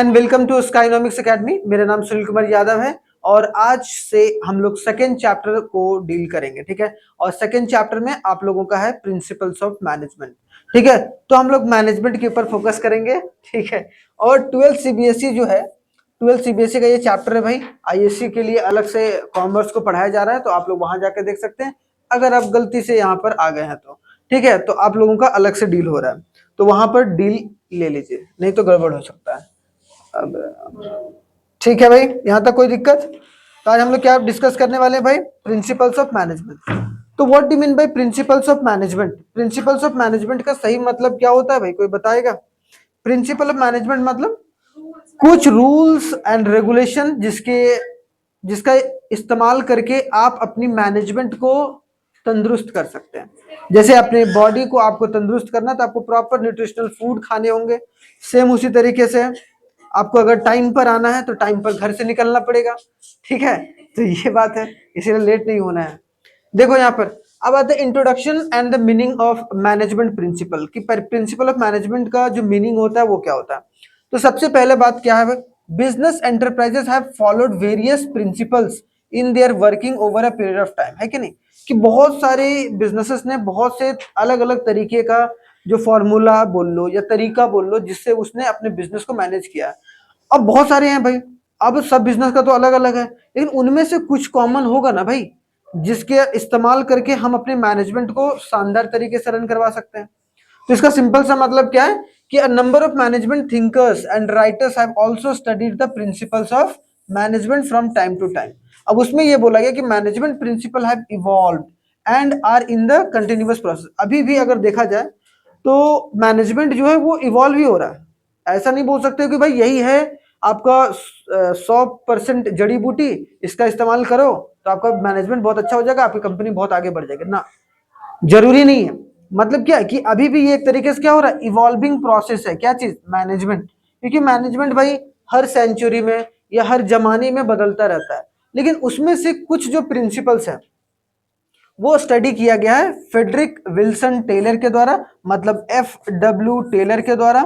And welcome to Skynomics academy. मेरा नाम सुनील कुमार यादव है और आज से हम लोग सेकेंड चैप्टर को डील करेंगे। ठीक है, और सेकेंड चैप्टर में आप लोगों का है प्रिंसिपल्स ऑफ मैनेजमेंट। ठीक है, तो हम लोग मैनेजमेंट के ऊपर फोकस करेंगे। ठीक है, और 12 सीबीएसई जो है, 12 सीबीएसई का ये चैप्टर है भाई। आईएससी के लिए अलग से कॉमर्स को पढ़ाया जा रहा है, तो आप लोग वहां जाकर देख सकते हैं अगर आप गलती से यहाँ पर आ गए हैं तो। ठीक है, तो आप लोगों का अलग से डील हो रहा है, तो वहां पर डील ले लीजिए, नहीं तो गड़बड़ हो सकता है। अब ठीक है भाई, यहाँ तक कोई दिक्कत? तो आज हम लोग क्या डिस्कस करने वाले हैं भाई? Principles of management. तो what do mean by principles of management? Principles of management का सही मतलब क्या होता है भाई, कोई बताएगा? प्रिंसिपल ऑफ मैनेजमेंट मतलब कुछ रूल्स एंड रेगुलेशन जिसका इस्तेमाल करके आप अपनी मैनेजमेंट को तंदुरुस्त कर सकते हैं। जैसे अपने बॉडी को आपको तंदुरुस्त करना, तो आपको प्रॉपर न्यूट्रिशनल फूड खाने होंगे। सेम उसी तरीके से आपको अगर टाइम पर आना है तो टाइम पर घर से निकलना पड़ेगा। ठीक है, तो ये बात है, इसीलिए लेट नहीं होना है। देखो यहाँ पर अब आता है introduction and the meaning of management principle. कि प्रिंसिपल ऑफ मैनेजमेंट का जो मीनिंग होता है वो क्या होता है। तो सबसे पहले बात क्या है, business enterprises have followed various principles in their working over a period of time, है कि नहीं? कि बहुत सारे बिजनेसेस ने बहुत से अलग अलग तरीके का जो फॉर्मूला बोल लो या तरीका बोल लो जिससे उसने अपने बिजनेस को मैनेज किया। अब बहुत सारे हैं भाई, अब सब बिजनेस का तो अलग अलग है, लेकिन उनमें से कुछ कॉमन होगा ना भाई, जिसके इस्तेमाल करके हम अपने मैनेजमेंट को शानदार तरीके से रन करवा सकते हैं। तो इसका सिंपल सा मतलब क्या है कि a number of management thinkers and writers have also studied the principles of management from time to time. अब उसमें ये बोला गया कि management principle have evolved and are in the continuous process. अभी भी अगर देखा जाए तो मैनेजमेंट जो है वो इवॉल्व ही हो रहा है। ऐसा नहीं बोल सकते कि भाई यही है आपका 100% जड़ी बूटी, इसका इस्तेमाल करो तो आपका मैनेजमेंट बहुत अच्छा हो जाएगा, आपकी कंपनी बहुत आगे बढ़ जाएगी ना, जरूरी नहीं है। मतलब क्या है कि अभी भी ये एक तरीके से क्या हो रहा है, इवॉल्विंग प्रोसेस है। क्या चीज? मैनेजमेंट। क्योंकि मैनेजमेंट भाई हर सेंचुरी में या हर जमाने में बदलता रहता है, लेकिन उसमें से कुछ जो प्रिंसिपल्स हैं वो स्टडी किया गया है फेडरिक विल्सन टेलर के द्वारा, मतलब FW टेलर के द्वारा,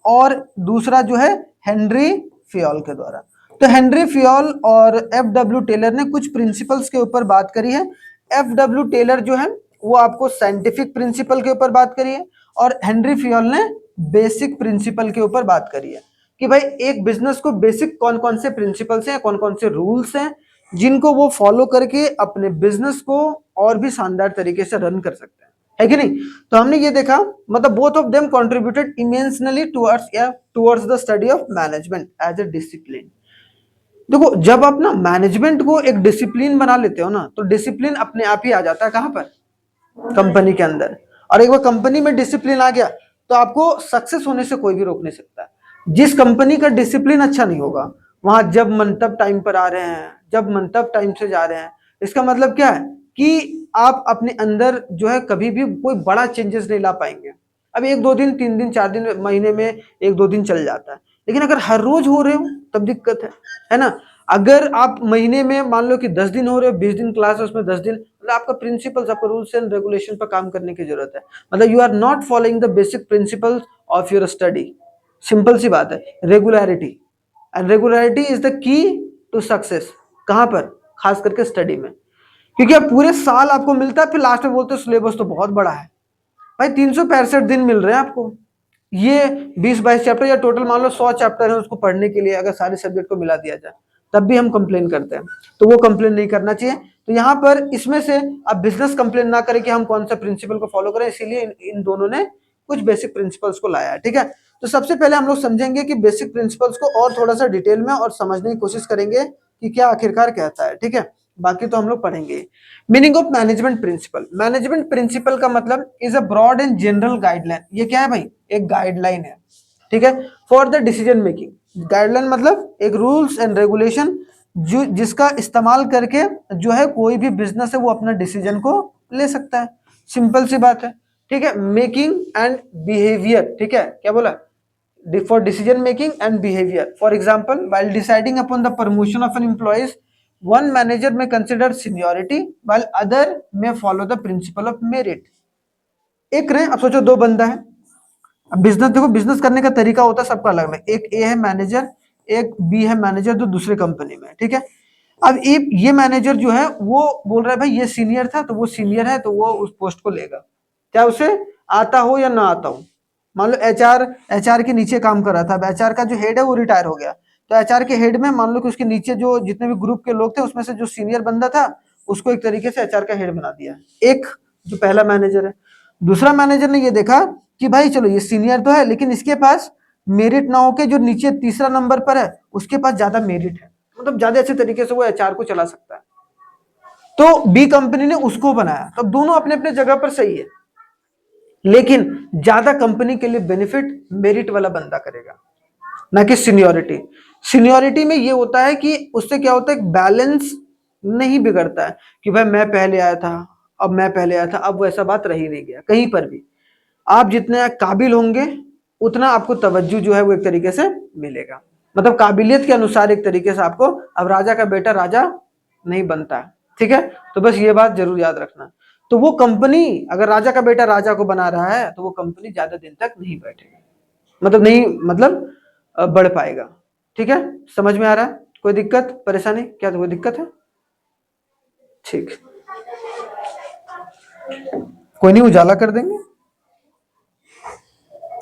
और दूसरा जो है हेनरी फियोल के द्वारा। तो हेनरी फियोल और FW टेलर ने कुछ प्रिंसिपल्स के ऊपर बात करी है। FW टेलर जो है वो आपको साइंटिफिक प्रिंसिपल के ऊपर बात करी है, और हेनरी फियोल ने बेसिक प्रिंसिपल के ऊपर बात करी है कि भाई एक बिजनेस को बेसिक कौन कौन से प्रिंसिपल्स हैं, कौन कौन से रूल्स हैं जिनको वो फॉलो करके अपने बिजनेस को और भी शानदार तरीके से रन कर सकते हैं, है कि नहीं? तो हमने ये देखा, मतलब both of them contributed immensely towards the study of management as a discipline. देखो जब आप ना मैनेजमेंट को एक डिसिप्लिन बना लेते हो ना, तो डिसिप्लिन अपने आप ही आ जाता है। कहां पर? कंपनी के अंदर। और एक बार कंपनी में डिसिप्लिन आ गया तो आपको सक्सेस होने से कोई भी रोक नहीं सकता। जिस कंपनी का डिसिप्लिन अच्छा नहीं होगा, वहां जब मन तब टाइम पर आ रहे हैं, जब मन तब टाइम से जा रहे हैं, इसका मतलब क्या है कि आप अपने अंदर जो है कभी भी कोई बड़ा चेंजेस नहीं ला पाएंगे। अब एक दो दिन, 3 दिन, 4 दिन, महीने में एक दो दिन चल जाता है, लेकिन अगर हर रोज हो रहे हो तब दिक्कत है ना? अगर आप महीने में मान लो कि 10 दिन हो रहे हो, 20 दिन क्लास है उसमें 10 दिन, मतलब आपका प्रिंसिपल्स, आपको रूल्स एंड रेगुलेशन पर काम करने की जरूरत है। मतलब you are not following the basic principles of your study. Simple सी बात है, regularity. And regularity is the key to success. कहां पर? खास करके स्टडी में। क्योंकि अब पूरे साल आपको मिलता है, फिर लास्ट में बोलते हो सिलेबस तो बहुत बड़ा है। भाई 365 दिन मिल रहे हैं आपको, ये 20-22 चैप्टर या टोटल मान लो 100 चैप्टर है उसको पढ़ने के लिए, अगर सारे सब्जेक्ट को मिला दिया जाए तब भी हम कंप्लेन करते हैं। तो वो कंप्लेन नहीं करना चाहिए। तो यहाँ पर इसमें से अब बिजनेस कंप्लेन ना करे कि हम कौन सा प्रिंसिपल को फॉलो करें, इसीलिए इन दोनों ने कुछ बेसिक प्रिंसिपल्स को लाया है। ठीक है, तो सबसे पहले हम लोग समझेंगे कि बेसिक प्रिंसिपल्स को और थोड़ा सा डिटेल में और समझने की कोशिश करेंगे कि क्या आखिरकार कहता है। ठीक है, बाकी तो हम लोग पढ़ेंगे। Meaning of management principle. Management principle का मतलब is a broad and general guideline. ये क्या है भाई? एक गाइडलाइन है। ठीक है, for the decision making. Guideline मतलब एक रूल्स एंड रेगुलेशन जो जिसका इस्तेमाल करके जो है कोई भी बिजनेस है वो अपना डिसीजन को ले सकता है। सिंपल सी बात है। ठीक है, मेकिंग एंड बिहेवियर। ठीक है, क्या बोला? For decision making and behaviour. For example, while deciding upon the promotion of an employees, one manager may consider seniority while other may follow the principle of merit। एक रहे, अब सोचो दो बंदा है, अब बिजनेस देखो, बिजनेस करने का तरीका होता है सबका अलग है। एक ए है मैनेजर, एक बी है मैनेजर जो दूसरे कंपनी में है, ठीक है। अब ये मैनेजर जो है वो बोल रहा है भाई ये सीनियर था तो वो सीनियर है तो वो उस पोस्ट को लेगा, चाहे उसे आता हो या ना आता हो। मान लो एचआर के नीचे काम कर रहा था, अब एचआर का जो हेड है वो रिटायर हो गया, तो एचआर के हेड में मान लो कि उसके नीचे जो जितने भी ग्रुप के लोग थे उसमें से जो सीनियर बंदा था उसको एक तरीके से एचआर का हेड बना दिया, एक जो पहला मैनेजर है। दूसरा मैनेजर ने ये देखा कि भाई चलो ये सीनियर तो है लेकिन इसके पास मेरिट ना होके जो नीचे तीसरा नंबर पर है उसके पास ज्यादा मेरिट है, मतलब ज्यादा अच्छे तरीके से वो एचआर को चला सकता है, तो बी कंपनी ने उसको बनाया। तो दोनों अपने अपने जगह पर सही है, लेकिन ज्यादा कंपनी के लिए बेनिफिट मेरिट वाला बंदा करेगा, ना कि सीनियोरिटी। सीनियोरिटी में ये होता है कि उससे क्या होता है, बैलेंस नहीं बिगड़ता है कि भाई मैं पहले आया था, अब मैं पहले आया था, अब वैसा बात रही नहीं गया कहीं पर भी। आप जितने काबिल होंगे उतना आपको तवज्जो जो है वो एक तरीके से मिलेगा, मतलब काबिलियत के अनुसार एक तरीके से आपको। अब राजा का बेटा राजा नहीं बनता है, ठीक है, तो बस ये बात जरूर याद रखना। तो वो कंपनी, अगर राजा का बेटा राजा को बना रहा है तो वो कंपनी ज्यादा दिन तक नहीं बैठेगी, मतलब नहीं, मतलब बढ़ पाएगा, ठीक है। समझ में आ रहा है? कोई दिक्कत परेशानी क्या, तो कोई दिक्कत है? ठीक, कोई नहीं, उजाला कर देंगे,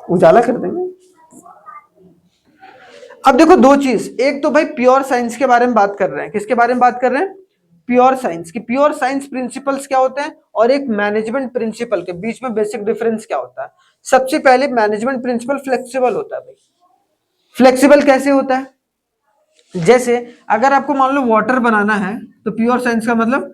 उजाला कर देंगे। अब देखो दो चीज, एक तो भाई प्योर साइंस के बारे में बात कर रहे हैं, किसके बारे में बात कर रहे हैं, प्योर साइंस की। प्योर साइंस प्रिंसिपल्स क्या होते हैं और एक मैनेजमेंट प्रिंसिपल के बीच में बेसिक डिफरेंस क्या होता है। सबसे पहले मैनेजमेंट प्रिंसिपल फ्लेक्सिबल होता है भाई। फ्लेक्सिबल कैसे होता है, जैसे अगर आपको मान लो वाटर बनाना है तो प्योर साइंस का मतलब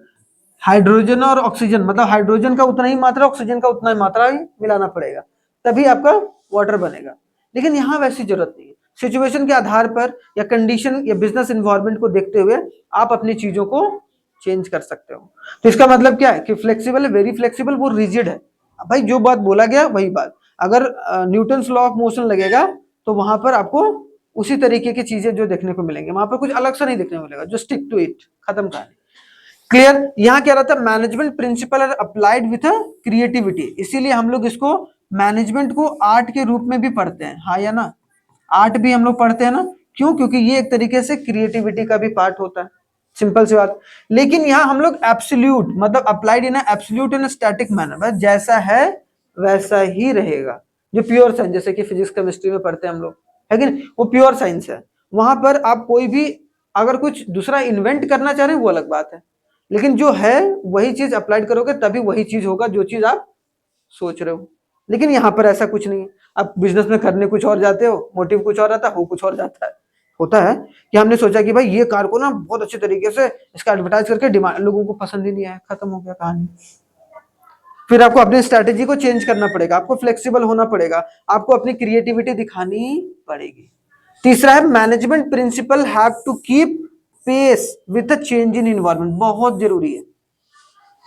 हाइड्रोजन और ऑक्सीजन, मतलब हाइड्रोजन का उतना ही मात्रा, ऑक्सीजन का उतना ही मात्रा ही मिलाना पड़ेगा, तभी आपका वाटर बनेगा। लेकिन यहाँ वैसी जरूरत नहीं है, सिचुएशन के आधार पर या कंडीशन या बिजनेस इन्वायरमेंट को देखते हुए आप अपनी चीजों को चेंज कर सकते हो। तो इसका मतलब क्या है कि फ्लेक्सिबल है, वेरी फ्लेक्सिबल, वो रिजिड है। भाई जो बात बोला गया वही बात, अगर न्यूटन्स लॉ ऑफ मोशन लगेगा तो वहां पर आपको उसी तरीके की चीजें जो देखने को मिलेंगे, वहां पर कुछ अलग से नहीं देखने को मिलेगा, जो स्टिक टू इट, खत्म कहानी। क्लियर? यहाँ क्या रहता है, management principle are applied with creativity, इसीलिए हम लोग इसको मैनेजमेंट को आर्ट के रूप में भी पढ़ते हैं, हाँ या ना, आर्ट भी हम लोग पढ़ते हैं ना, क्यों, क्योंकि ये एक तरीके से क्रिएटिविटी का भी पार्ट होता है, सिंपल सी बात। लेकिन यहाँ हम लोग एब्सोल्यूट, मतलब applied in absolute in static manner, जैसा है वैसा ही रहेगा, जो प्योर साइंस जैसे कि फिजिक्स केमिस्ट्री में पढ़ते हैं हम लोग, है कि नहीं, वो प्योर साइंस है। वहां पर आप कोई भी अगर कुछ दूसरा इन्वेंट करना चाह रहे हैं वो अलग बात है, लेकिन जो है वही चीज अप्लाइड करोगे तभी वही चीज होगा जो चीज आप सोच रहे हो। लेकिन यहाँ पर ऐसा कुछ नहीं है, आप बिजनेस में करने कुछ और जाते हो, मोटिव कुछ और रहता है, हो कुछ और जाता है। होता है कि हमने सोचा कि भाई ये कार को ना बहुत अच्छे तरीके से इसका एडवर्टाइज करके डिमांड, लोगों को पसंद ही नहीं आया, खत्म हो गया कहानी। फिर आपको अपनी स्ट्रेटेजी को चेंज करना पड़ेगा, आपको फ्लेक्सिबल होना पड़ेगा, आपको अपनी क्रिएटिविटी दिखानी पड़ेगी। तीसरा है management principle have to keep pace with the change in environment, बहुत जरूरी है।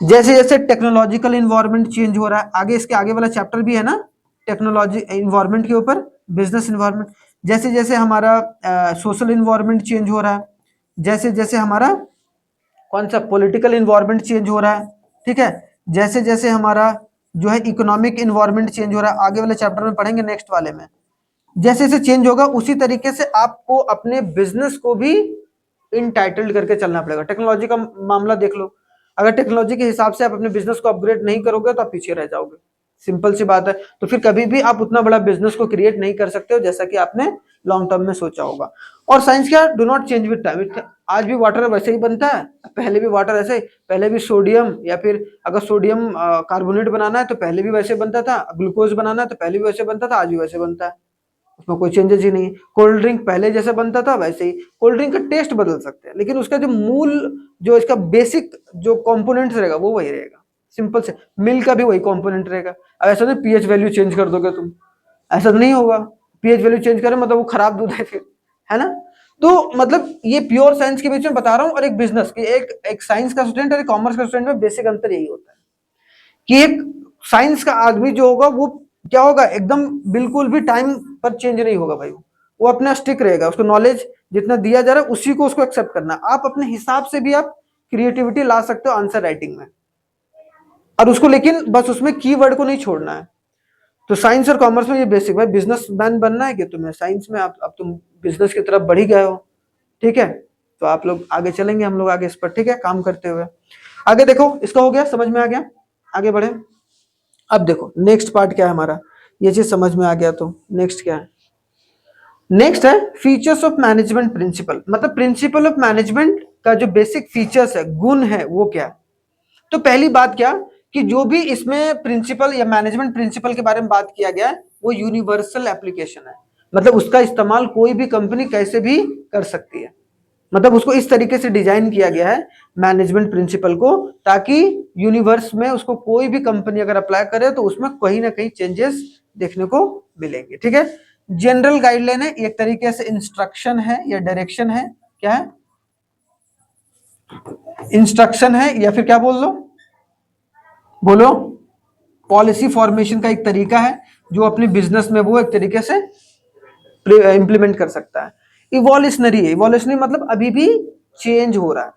जैसे जैसे टेक्नोलॉजिकल इन्वायरमेंट चेंज हो रहा है, आगे इसके आगे वाला चैप्टर भी है ना टेक्नोलॉजी इन्वायरमेंट के ऊपर, बिजनेस इन्वायरमेंट। जैसे जैसे हमारा सोशल इन्वायरमेंट चेंज हो रहा है, जैसे जैसे हमारा कौन सा पॉलिटिकल इन्वायरमेंट चेंज हो रहा है, ठीक है, जैसे जैसे हमारा जो है इकोनॉमिक इन्वायरमेंट चेंज हो रहा है, आगे वाले चैप्टर में पढ़ेंगे नेक्स्ट वाले में। जैसे जैसे चेंज होगा उसी तरीके से आपको अपने बिजनेस को भी इनटाइटल्ड करके चलना पड़ेगा। टेक्नोलॉजी का मामला देख लो, अगर टेक्नोलॉजी के हिसाब से आप अपने बिजनेस को अपग्रेड नहीं करोगे तो आप पीछे रह जाओगे, सिंपल सी बात है। तो फिर कभी भी आप उतना बड़ा बिजनेस को क्रिएट नहीं कर सकते हो जैसा कि आपने लॉन्ग टर्म में सोचा होगा। और साइंस क्या, do not change with time, आज भी वाटर वैसे ही बनता है, पहले भी वाटर ऐसे, पहले भी सोडियम, या फिर अगर सोडियम कार्बोनेट बनाना है तो पहले भी वैसे बनता था, ग्लूकोज बनाना है तो पहले भी वैसे बनता था, आज भी वैसे बनता है, उसमें कोई चेंजेस ही नहीं। कोल्ड ड्रिंक पहले जैसे बनता था वैसे ही, कोल्ड ड्रिंक का टेस्ट बदल सकते हैं लेकिन उसका जो मूल, जो इसका बेसिक जो कंपोनेंट्स रहेगा वो वही रहेगा, सिंपल से। मिल्क का भी वही कंपोनेंट रहेगा। अब ऐसा नहीं पीएच वैल्यू चेंज कर दोगे तुम, ऐसा नहीं होगा, पीएच वैल्यू चेंज करें मतलब वो खराब दूध है फिर, है ना। तो मतलब ये प्योर साइंस के बीच में बता रहा हूँ, और एक बिजनेस की, एक साइंस का स्टूडेंट और एक कॉमर्स का स्टूडेंट में बेसिक अंतर यही होता है कि एक साइंस का आदमी जो होगा वो क्या होगा, एकदम बिल्कुल भी टाइम पर चेंज नहीं होगा भाई, वो अपना स्टिक रहेगा, उसको नॉलेज जितना दिया जा रहा है उसी को उसको एक्सेप्ट करना। आप अपने हिसाब से भी आप क्रिएटिविटी ला सकते हो आंसर राइटिंग में, और उसको लेकिन बस उसमें कीवर्ड को नहीं छोड़ना है। तो साइंस और कॉमर्स में ये बेसिक, भाई बिजनेसमैन बनना है कि तुम्हें साइंस में, आप अब तुम बिजनेस की तरफ बढ़ ही गए हो, ठीक है। तो आप लोग आगे चलेंगे, हम लोग आगे इस पर, ठीक है, काम करते हुए। आगे देखो, इसका हो गया, समझ में आ गया, आगे बढ़े। अब देखो नेक्स्ट पार्ट क्या है हमारा, ये चीज समझ में आ गया तो नेक्स्ट क्या है, नेक्स्ट है फीचर्स ऑफ मैनेजमेंट प्रिंसिपल। मतलब प्रिंसिपल ऑफ मैनेजमेंट का जो बेसिक फीचर्स है, गुण है, वो क्या है। तो पहली बात क्या, कि जो भी इसमें प्रिंसिपल या मैनेजमेंट प्रिंसिपल के बारे में बात किया गया है, वो यूनिवर्सल एप्लीकेशन है। मतलब उसका इस्तेमाल कोई भी कंपनी कैसे भी कर सकती है। मतलब उसको इस तरीके से डिजाइन किया गया है मैनेजमेंट प्रिंसिपल को, ताकि यूनिवर्स में उसको कोई भी कंपनी अगर अप्लाई करे तो उसमें कहीं ना कहीं चेंजेस देखने को मिलेंगे, ठीक है। जनरल गाइडलाइन है, एक तरीके से इंस्ट्रक्शन है या डायरेक्शन है, क्या है, इंस्ट्रक्शन है, या फिर क्या बोल लो, बोलो, पॉलिसी फॉर्मेशन का एक तरीका है जो अपने बिजनेस में वो एक तरीके से इंप्लीमेंट कर सकता है। इवोल्यूशनरी है, इवोल्यूशनरी मतलब अभी भी चेंज हो रहा है,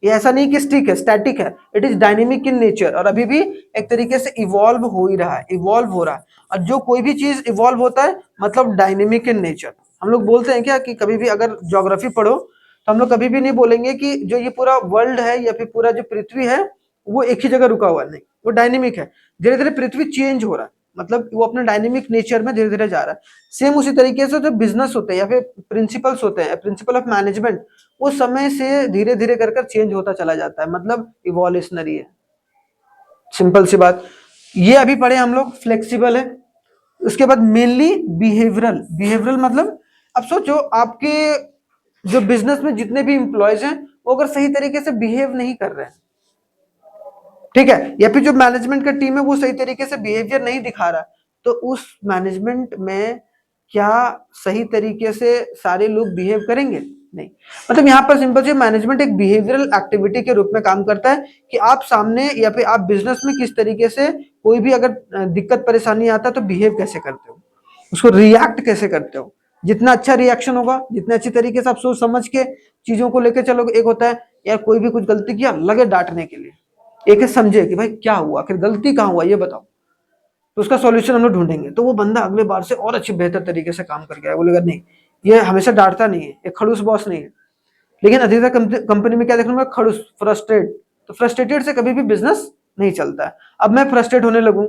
ये ऐसा नहीं कि स्टिक है, स्टैटिक है, it is dynamic in nature, और अभी भी एक तरीके से इवॉल्व हो ही रहा है, इवॉल्व हो रहा है। और जो कोई भी चीज इवॉल्व होता है मतलब डायनेमिक इन नेचर। हम लोग बोलते हैं क्या कि कभी भी अगर ज्योग्राफी पढ़ो तो हम लोग कभी भी नहीं बोलेंगे कि जो ये पूरा वर्ल्ड है या फिर पूरा जो पृथ्वी है वो एक ही जगह रुका हुआ है, नहीं, वो डायनेमिक है, धीरे धीरे पृथ्वी चेंज हो रहा है, मतलब वो अपने डायनेमिक नेचर में धीरे धीरे जा रहा है। सेम उसी तरीके से जो बिजनेस होते हैं या फिर प्रिंसिपल्स होते हैं, प्रिंसिपल ऑफ मैनेजमेंट, वो समय से धीरे धीरे कर कर चेंज होता चला जाता है, मतलब इवोल्यूशनरी है, सिंपल सी बात। ये अभी पढ़े हम लोग, फ्लेक्सिबल है। उसके बाद मेनली बिहेवियरल, बिहेवियरल मतलब अब सोचो आपके जो बिजनेस में जितने भी इंप्लॉयज हैं वो अगर सही तरीके से बिहेव नहीं कर रहे हैं, ठीक है, या फिर जो मैनेजमेंट का टीम है वो सही तरीके से बिहेवियर नहीं दिखा रहा, तो उस मैनेजमेंट में क्या सही तरीके से सारे लोग बिहेव करेंगे, नहीं। मतलब यहाँ पर सिंपल से मैनेजमेंट एक बिहेवियरल एक्टिविटी के रूप में काम करता है, कि आप सामने या फिर आप बिजनेस में किस तरीके से कोई भी अगर दिक्कत परेशानी आता है तो बिहेव कैसे करते हो, उसको रिएक्ट कैसे करते हो। जितना अच्छा रिएक्शन होगा, जितने अच्छी तरीके से आप सोच समझ के चीजों को लेकर चलोगे। एक होता है यार कोई भी कुछ गलती किया लगे डांटने के लिए, एक है समझे कि भाई क्या हुआ, आखिर गलती कहाँ हुआ ये बताओ, तो उसका सॉल्यूशन हम लोग ढूंढेंगे, तो वो बंदा अगले बार से और अच्छी बेहतर तरीके से काम करके आए, बोलेगा नहीं ये हमेशा डांटता नहीं है, एक खड़ूस बॉस नहीं है। लेकिन अधिकतर कंपनी में क्या देखने में, खड़ूस, फ्रस्ट्रेट, तो फ्रस्ट्रेटेड से कभी भी बिजनेस नहीं चलता है। अब मैं फ्रस्ट्रेट होने लगूं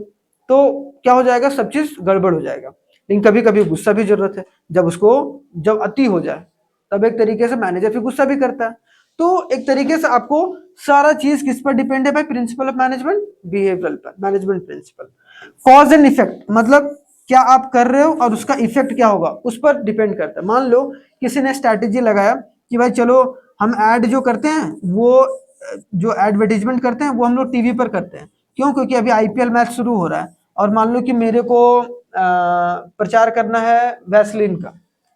तो क्या हो जाएगा, सब चीज गड़बड़ हो जाएगा। लेकिन कभी कभी गुस्सा भी जरूरत है, जब उसको जब अति हो जाए तब एक तरीके से मैनेजर फिर गुस्सा भी करता है। तो एक तरीके से आपको सारा चीज किस पर डिपेंड है भाई, प्रिंसिपल ऑफ मैनेजमेंट, बिहेवियरल पर, management principle. Cause and effect मतलब क्या आप कर रहे हो और उसका इफेक्ट क्या होगा उस पर डिपेंड करता है। मान लो किसी ने स्ट्रैटेजी लगाया कि भाई चलो हम ऐड जो करते हैं वो जो एडवर्टीजमेंट करते हैं वो हम लोग टीवी पर करते हैं, क्यों, क्योंकि अभी आईपीएल मैच शुरू हो रहा है और मान लो कि मेरे को प्रचार करना है वैसलीन का,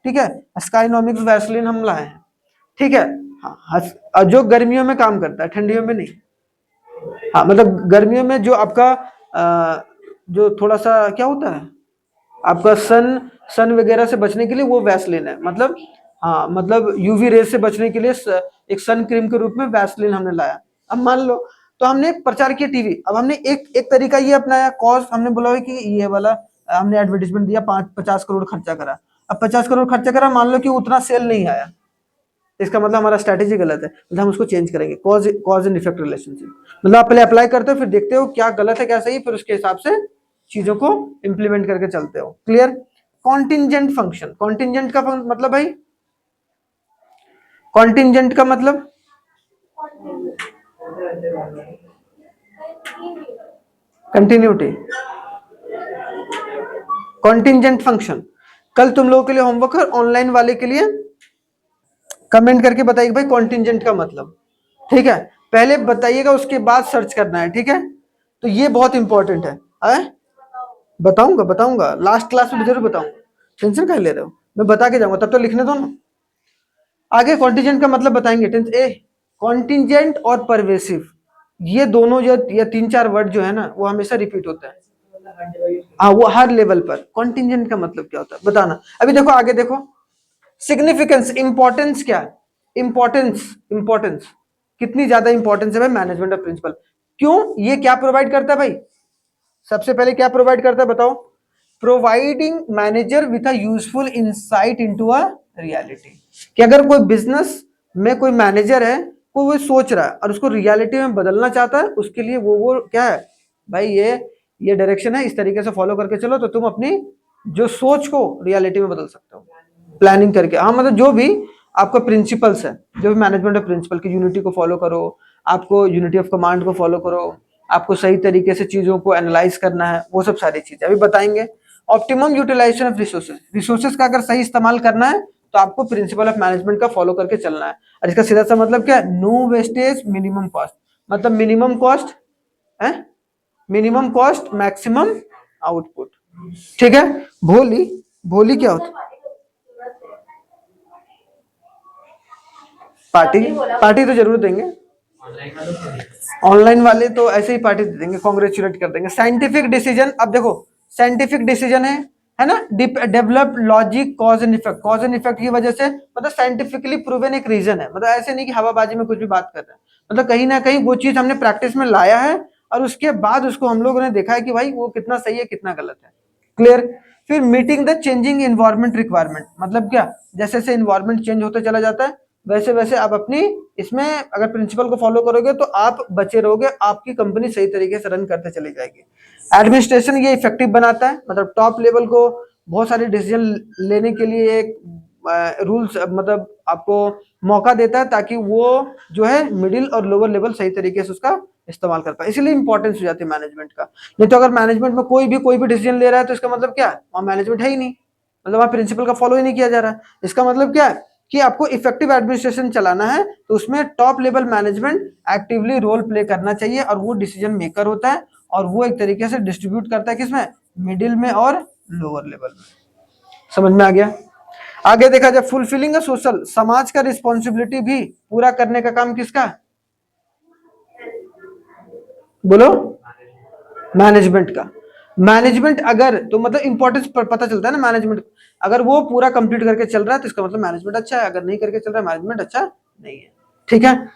ठीक है, स्काइनॉमिक्स वैसलीन हम लाए हैं, ठीक है। हाँ, और जो गर्मियों में काम करता है, ठंडियों में नहीं। हाँ मतलब गर्मियों में जो आपका जो थोड़ा सा क्या होता है आपका सन सन वगैरह से बचने के लिए वो वैसलीन है, मतलब हाँ मतलब यूवी रेस से बचने के लिए एक सन क्रीम के रूप में वैसलीन हमने लाया। अब मान लो तो हमने प्रचार किया टीवी, अब हमने एक एक तरीका ये अपनाया, कॉज हमने बोला है कि ये वाला हमने एडवर्टीजमेंट दिया, 50 करोड़ खर्चा करा। अब 50 करोड़ खर्चा करा, मान लो कि उतना सेल नहीं आया, इसका मतलब हमारा स्ट्रैटेजी गलत है, मतलब हम उसको चेंज करेंगे। कॉज एंड इफेक्ट रिलेशनशिप मतलब आप पहले अप्लाई करते हो, फिर देखते हो क्या गलत है क्या सही, फिर उसके हिसाब से चीजों को इंप्लीमेंट करके चलते हो। क्लियर। कॉन्टिंजेंट फंक्शन, कॉन्टिंजेंट का मतलब भाई, कॉन्टिंजेंट का मतलब कंटिन्यूटी, कॉन्टिंजेंट फंक्शन। कल तुम लोगों के लिए होमवर्क है, ऑनलाइन वाले के लिए कमेंट करके बताइए भाई कॉन्टिंजेंट का मतलब, ठीक है। पहले बताइएगा उसके बाद सर्च करना है, ठीक है। तो ये बहुत इंपॉर्टेंट है। बताऊंगा बताऊंगा लास्ट क्लास में जरूर बताऊंगा, टेंशन क्या ले रहे हो, मैं बता के जाऊंगा, तब तो लिखने दो ना। आगे कॉन्टिजेंट का मतलब बताएंगे, कॉन्टिजेंट और परवेसिव, ये दोनों जो या 3-4 वर्ड जो है ना वो हमेशा रिपीट होता है। हाँ वो हर लेवल पर। कॉन्टिजेंट का मतलब क्या होता है बताना। अभी देखो आगे देखो, सिग्निफिकेंस, इंपॉर्टेंस क्या है, इंपॉर्टेंस, इंपॉर्टेंस कितनी ज्यादा इंपॉर्टेंस है भाई मैनेजमेंट ऑफ प्रिंसिपल। क्यों, ये क्या प्रोवाइड करता है भाई, सबसे पहले क्या प्रोवाइड करता है बताओ, providing manager with a useful insight into a reality, कि अगर कोई बिजनेस में कोई मैनेजर है, वो सोच रहा है और उसको रियलिटी में बदलना चाहता है, उसके लिए वो क्या है भाई, ये डायरेक्शन है, इस तरीके से फॉलो करके चलो तो तुम अपनी जो सोच को रियलिटी में बदल सकते हो प्लानिंग करके। हाँ मतलब जो भी आपका प्रिंसिपल्स है, जो भी मैनेजमेंट ऑफ प्रिंसिपल की यूनिटी को फॉलो करो, आपको यूनिटी ऑफ कमांड को फॉलो करो, आपको सही तरीके से चीजों को एनालाइज करना है, वो सब सारी चीजें अभी बताएंगे। Optimum utilisation of resources, resources का अगर सही इस्तेमाल करना है तो आपको प्रिंसिपल ऑफ मैनेजमेंट का फॉलो करके चलना है। और इसका सीधा सा मतलब क्या है, नो वेस्टेज मिनिमम कॉस्ट, मतलब मिनिमम कॉस्ट है, मिनिमम कॉस्ट मैक्सिमम आउटपुट। ठीक है, भोली भोली क्या होता है, पार्टी, पार्टी तो जरूर देंगे, ऑनलाइन वाले तो ऐसे ही पार्टी दे देंगे, कॉन्ग्रेचुलेट कर देंगे। साइंटिफिक डिसीजन, अब देखो साइंटिफिक डिसीजन है ना, develop logic cause and effect, cause and effect की वजह से, मतलब साइंटिफिकली प्रूवन एक रीजन है, मतलब ऐसे नहीं कि हवाबाजी में कुछ भी बात कर रहे हैं, मतलब कहीं ना कहीं वो चीज हमने प्रैक्टिस में लाया है और उसके बाद उसको हम लोगों ने देखा है कि भाई वो कितना सही है कितना गलत है। क्लियर। फिर meeting the changing environment requirement, मतलब क्या, जैसे जैसे इन्वायरमेंट चेंज होते चला जाता है वैसे वैसे आप अपनी इसमें अगर प्रिंसिपल को फॉलो करोगे तो आप बचे रहोगे, आपकी कंपनी सही तरीके से रन करते चली जाएगी। एडमिनिस्ट्रेशन ये इफेक्टिव बनाता है, मतलब टॉप लेवल को बहुत सारे डिसीजन लेने के लिए एक रूल्स मतलब आपको मौका देता है ताकि वो जो है मिडिल और लोअर लेवल सही तरीके से उसका इस्तेमाल कर पाए, इसलिए इंपॉर्टेंस हो जाती है मैनेजमेंट का। नहीं तो अगर मैनेजमेंट में कोई भी डिसीजन ले रहा है तो इसका मतलब क्या है, वहां मैनेजमेंट है ही नहीं, मतलब वहां प्रिंसिपल का फॉलो ही नहीं किया जा रहा है। इसका मतलब क्या है कि आपको इफेक्टिव एडमिनिस्ट्रेशन चलाना है तो उसमें top level management actively role play करना चाहिए और वो डिसीजन मेकर होता है और वो एक तरीके से डिस्ट्रीब्यूट करता है किसमें, मिडिल में और लोअर लेवल में। समझ में आ गया। आगे देखा जाए, फुलफिलिंग अ सोशल, समाज का रिस्पॉन्सिबिलिटी भी पूरा करने का काम किसका, बोलो, मैनेजमेंट का। मैनेजमेंट अगर तो मतलब इंपॉर्टेंस पता चलता है ना मैनेजमेंट, अगर वो पूरा कंप्लीट करके चल रहा है तो इसका मतलब मैनेजमेंट अच्छा है, अगर नहीं करके चल रहा है मैनेजमेंट अच्छा नहीं है। ठीक है,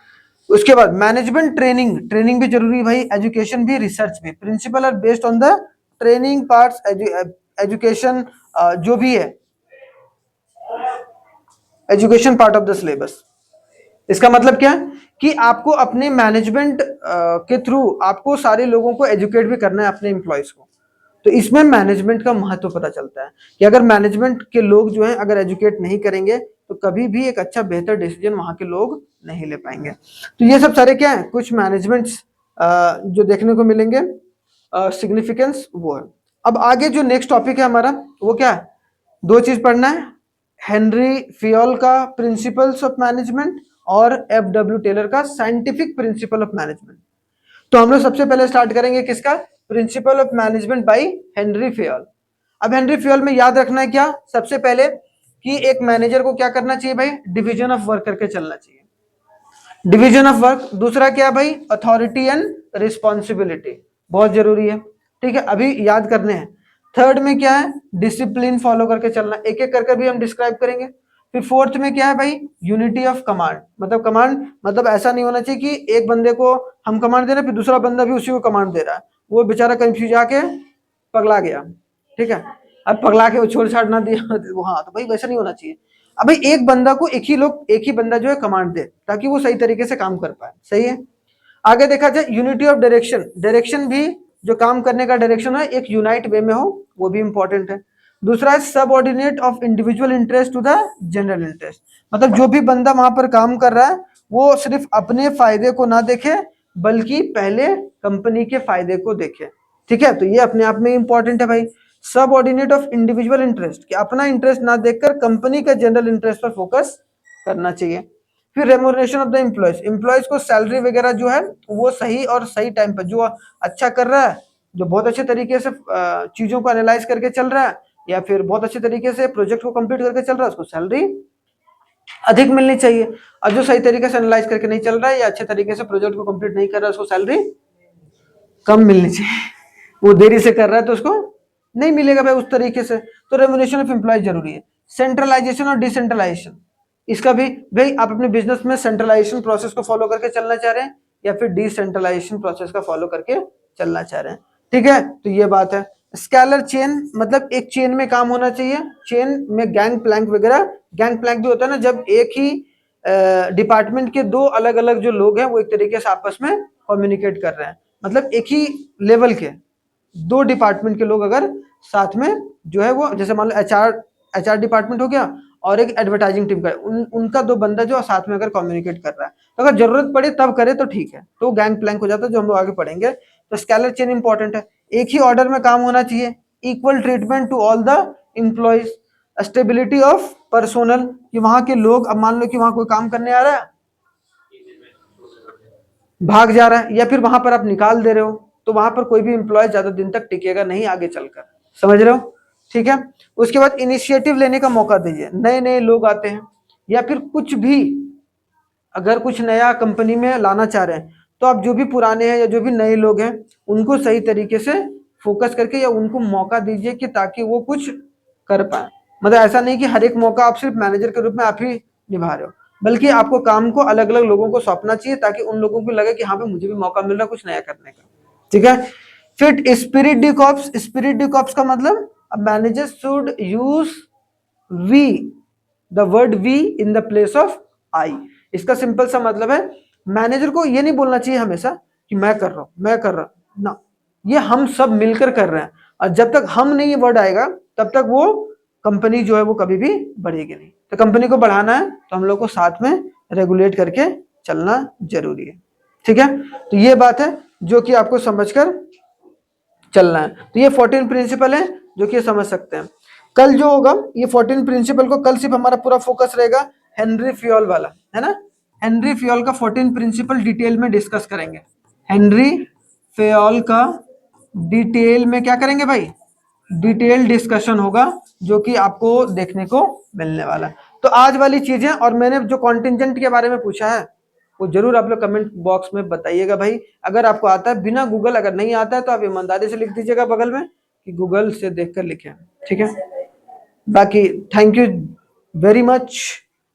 उसके बाद मैनेजमेंट ट्रेनिंग, ट्रेनिंग भी जरूरी है भाई, एजुकेशन भी रिसर्च भी, principle are based on the training parts, education जो भी है education part of the syllabus. इसका मतलब क्या है कि आपको अपने मैनेजमेंट के थ्रू आपको सारे लोगों को एजुकेट भी करना है, अपने एम्प्लॉयज को, तो इसमें मैनेजमेंट का महत्व पता चलता है कि अगर मैनेजमेंट के लोग जो हैं अगर एजुकेट नहीं करेंगे तो कभी भी एक अच्छा बेहतर डिसीजन वहां के लोग नहीं ले पाएंगे। तो ये सब सारे क्या है कुछ मैनेजमेंट्स जो देखने को मिलेंगे सिग्निफिकेंस वो है। अब आगे जो नेक्स्ट टॉपिक है हमारा वो क्या है, दो चीज पढ़ना है, हेनरी फियोल का प्रिंसिपल्स ऑफ मैनेजमेंट और एफ डब्ल्यू टेलर का साइंटिफिक प्रिंसिपल ऑफ मैनेजमेंट। तो हम लोग सबसे पहले स्टार्ट करेंगे किसका, principle of management by Henri Fayol. अब हेनरी फियोल में याद रखना है क्या, सबसे पहले कि एक मैनेजर को क्या करना चाहिए भाई, डिवीजन ऑफ वर्क करके चलना चाहिए, डिवीजन ऑफ वर्क। दूसरा क्या भाई, अथॉरिटी एंड रिस्पॉन्सिबिलिटी, बहुत जरूरी है। ठीक है, अभी याद करने हैं। थर्ड में क्या है, डिसिप्लिन फॉलो करके चलना, एक एक करके भी हम डिस्क्राइब करेंगे। फिर फोर्थ में क्या है भाई, यूनिटी ऑफ कमांड, मतलब कमांड मतलब ऐसा नहीं होना चाहिए कि एक बंदे को हम कमांड दे रहे हैं फिर दूसरा बंदा भी उसी को कमांड दे रहा है, वो बेचारा कंफ्यूज आके पगला गया। ठीक है, अब पगला के वो छोड़ छाड़ ना दिया हाँ तो भाई वैसा नहीं होना चाहिए। अब भाई एक बंदा को एक ही बंदा जो है कमांड दे ताकि वो सही तरीके से काम कर पाए, सही है। आगे देखा जाए यूनिटी ऑफ डायरेक्शन, डायरेक्शन भी जो काम करने का डायरेक्शन है एक यूनाइट वे में हो, वो भी इंपॉर्टेंट है। दूसरा है subordinate of individual interest to the general interest, मतलब जो भी बंदा वहां पर काम कर रहा है वो सिर्फ अपने फायदे को ना देखे बल्कि पहले कंपनी के फायदे को देखे। ठीक है, तो ये अपने आप में इंपॉर्टेंट है भाई, सबऑर्डिनेट ऑफ इंडिविजुअल इंटरेस्ट, कि अपना इंटरेस्ट ना देखकर कंपनी का जनरल इंटरेस्ट पर फोकस करना चाहिए। फिर remuneration of the employees, employees को सैलरी वगैरह जो है वो सही और सही टाइम पर, जो अच्छा कर रहा है, जो बहुत अच्छे तरीके से चीजों को एनालाइज करके चल रहा है या फिर बहुत अच्छे तरीके से प्रोजेक्ट को कंप्लीट करके चल रहा है, उसको सैलरी अधिक मिलनी चाहिए। और जो सही तरीके से एनालाइज करके नहीं चल रहा है या अच्छे तरीके से प्रोजेक्ट को कंप्लीट नहीं कर रहा है उसको सैलरी कम मिलनी चाहिए, वो देरी से कर रहा है तो उसको नहीं मिलेगा भाई उस तरीके से। तो रेम्यूनरेशन ऑफ एम्प्लॉयज जरूरी है। सेंट्रलाइजेशन और डिसेंट्रलाइजेशन, इसका भी भाई आप अपने बिजनेस में सेंट्रलाइजेशन प्रोसेस को फॉलो करके चलना चाह रहे हैं या फिर डिसेंट्रलाइजेशन प्रोसेस का फॉलो करके चलना चाह रहे हैं। ठीक है, तो ये बात है। स्केलर चेन मतलब एक चेन में काम होना चाहिए, चेन में गैंग प्लैंक वगैरह। गैंग प्लैंक भी होता है ना जब एक ही डिपार्टमेंट के दो अलग अलग जो लोग हैं वो एक तरीके से आपस में कम्युनिकेट कर रहे हैं, मतलब एक ही लेवल के दो डिपार्टमेंट के लोग अगर साथ में जो है वो, जैसे मान लो एचआर डिपार्टमेंट हो गया और एक एडवर्टाइजिंग टीम का, उनका दो बंदा जो साथ में अगर कम्युनिकेट कर रहा है, तो अगर जरूरत पड़े तब करे तो ठीक है, तो गैंग प्लैंक हो जाता है जो हम लोग आगे पढ़ेंगे। तो स्केलर चेन इंपॉर्टेंट है, एक ही ऑर्डर में काम होना चाहिए, equal treatment to all the employees, stability of personal, कि वहां के लोग, अब मान लो कि वहां कोई काम करने आ रहा है, भाग जा रहा है, या फिर वहां पर आप निकाल दे रहे हो, तो वहां पर कोई भी एम्प्लॉय ज्यादा दिन तक टिकेगा नहीं आगे चलकर, समझ रहे हो? ठीक है। उसके बाद इनिशिएटिव लेने का मौका दीजिए, नए नए लोग आते हैं या फिर कुछ भी अगर कुछ नया कंपनी में लाना चाह रहे हैं, तो आप जो भी पुराने हैं या जो भी नए लोग हैं उनको सही तरीके से फोकस करके या उनको मौका दीजिए कि ताकि वो कुछ कर पाए। मतलब ऐसा नहीं कि हर एक मौका आप सिर्फ मैनेजर के रूप में आप ही निभा रहे हो, बल्कि आपको काम को अलग अलग लोगों को सौंपना चाहिए ताकि उन लोगों को लगे कि हाँ भाई मुझे भी मौका मिल रहा है कुछ नया करने का। ठीक है। फिर spirit de corps, spirit de corps का मतलब manager should use we, the word we in the place of I. इसका सिंपल सा मतलब है मैनेजर को ये नहीं बोलना चाहिए हमेशा कि मैं कर रहा हूं मैं कर रहा हूं ना, ये हम सब मिलकर कर रहे हैं, और जब तक हम नहीं ये वर्ड आएगा तब तक वो कंपनी जो है वो कभी भी बढ़ेगी नहीं। तो कंपनी को बढ़ाना है तो हम लोग को साथ में रेगुलेट करके चलना जरूरी है। ठीक है, तो ये बात है जो कि आपको समझकर चलना है। तो ये 14 प्रिंसिपल है जो कि समझ सकते हैं। कल जो होगा ये 14 प्रिंसिपल को कल सिर्फ हमारा पूरा फोकस रहेगा हेनरी फ्योल वाला, है ना। हेनरी फ्योल का 14 प्रिंसिपल डिटेल में डिस्कस करेंगे। हेनरी फ्योल का डिटेल में क्या करेंगे भाई, डिटेल डिस्कशन होगा जो कि आपको देखने को मिलने वाला है। तो आज वाली चीजें, और मैंने जो कॉन्टिजेंट के बारे में पूछा है वो जरूर आप लोग कमेंट बॉक्स में बताइएगा भाई। अगर आपको आता है बिना गूगल, अगर नहीं आता है तो आप ईमानदारी से लिख दीजिएगा बगल में कि गूगल से देखकर लिखें। ठीक है, बाकी thank you very much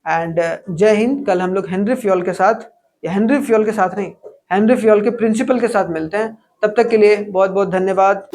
and जय हिंद। कल हम लोग हेनरी फ्योल के साथ, या हेनरी फ्योल के साथ नहीं, हेनरी फ्योल के प्रिंसिपल के साथ मिलते हैं। तब तक के लिए बहुत बहुत धन्यवाद।